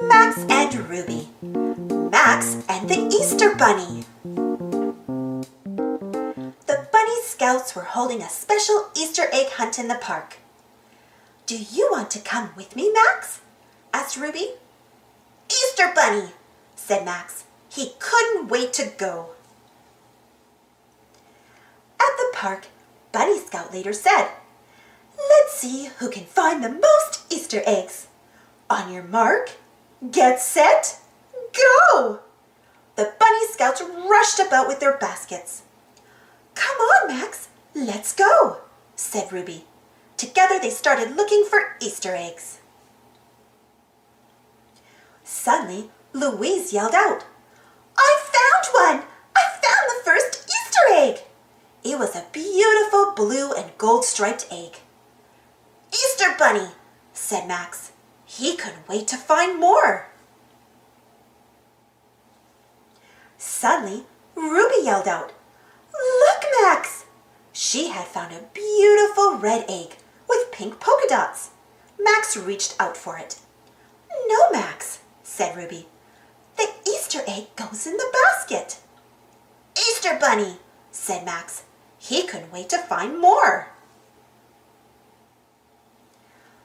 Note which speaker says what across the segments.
Speaker 1: Max and Ruby. Max and the Easter Bunny. The Bunny Scouts were holding a special Easter egg hunt in the park. "Do you want to come with me, Max?" asked Ruby. "Easter Bunny," said Max. He couldn't wait to go. At the park, Bunny Scout leader said, "Let's see who can find the most Easter eggs. On your mark, get set, go!" The Bunny Scouts rushed about with their baskets. "Come on, Max, let's go," said Ruby. Together they started looking for Easter eggs. Suddenly, Louise yelled out, "I found one! I found the first Easter egg!" It was a beautiful blue and gold striped egg. "Easter Bunny," said Max. He couldn't wait to find more. Suddenly, Ruby yelled out, "Look, Max!" She had found a beautiful red egg with pink polka dots. Max reached out for it. "No, Max," said Ruby. "The Easter egg goes in the basket." "Easter Bunny," said Max. He couldn't wait to find more.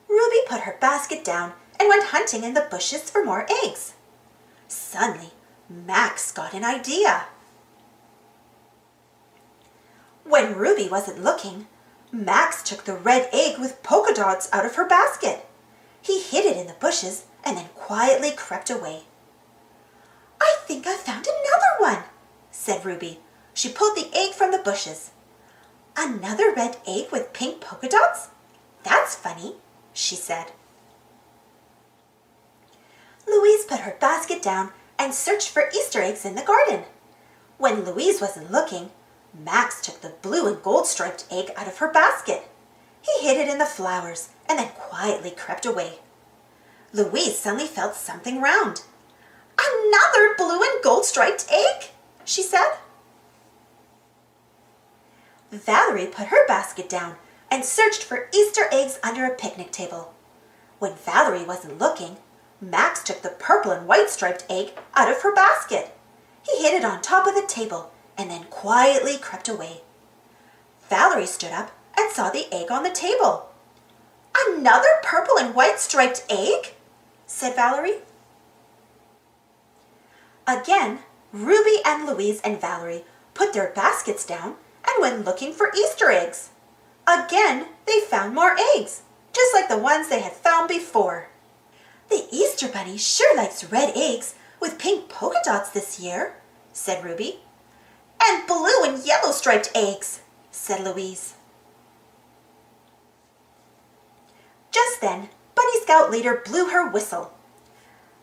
Speaker 1: Ruby put her basket down and went hunting in the bushes for more eggs. Suddenly, Max got an idea. When Ruby wasn't looking, Max took the red egg with polka dots out of her basket. He hid it in the bushes and then quietly crept away. "I think I found another one," said Ruby. She pulled the egg from the bushes. "Another red egg with pink polka dots? That's funny," she said. Louise put her basket down and searched for Easter eggs in the garden. When Louise wasn't looking, Max took the blue and gold striped egg out of her basket. He hid it in the flowers and then quietly crept away. Louise suddenly felt something round. "Another blue and gold striped egg?" she said. Valerie put her basket down and searched for Easter eggs under a picnic table. When Valerie wasn't looking, Max took the purple and white striped egg out of her basket. He hid it on top of the table and then quietly crept away. Valerie stood up and saw the egg on the table. "Another purple and white striped egg?" said Valerie. Again, Ruby and Louise and Valerie put their baskets down and went looking for Easter eggs. Again, they found more eggs, just like the ones they had found before. "The Easter Bunny sure likes red eggs with pink polka dots this year," said Ruby. "And blue and yellow striped eggs," said Louise. Just then, Bunny Scout leader blew her whistle.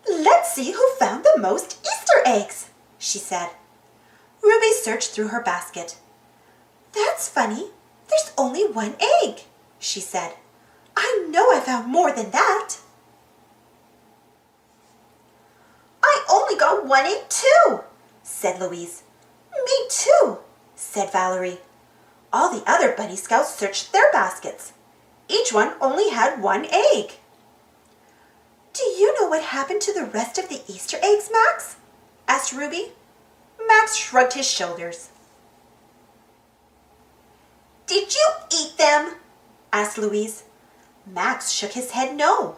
Speaker 1: "Let's see who found the most Easter eggs," she said. Ruby searched through her basket. "That's funny. There's only one egg," she said. "I know I found more than that." "I only got one egg too," said Louise. "Me too," said Valerie. All the other Bunny Scouts searched their baskets. Each one only had one egg. "Do you know what happened to the rest of the Easter eggs, Max?" asked Ruby. Max shrugged his shoulders. "Did you eat them?" asked Louise. Max shook his head no.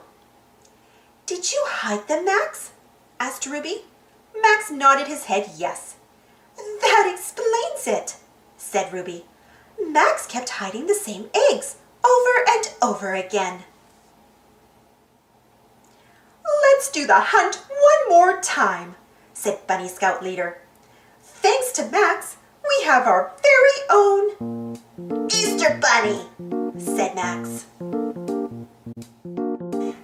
Speaker 1: "Did you hide them, Max?" asked Ruby. Max nodded his head yes. "That explains it," said Ruby. "Max kept hiding the same eggs over and over again." "Let's do the hunt one more time," said Bunny Scout leader. "Thanks to Max, we have our very own Easter Bunny," said Max.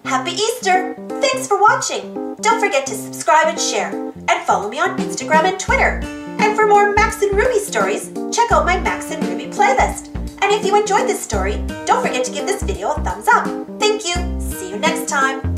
Speaker 1: Happy Easter! Thanks for watching. Don't forget to subscribe and share, and follow me on Instagram and Twitter. And for more Max and Ruby stories, check out my Max and Ruby playlist. And if you enjoyed this story, don't forget to give this video a thumbs up. Thank you. See you next time.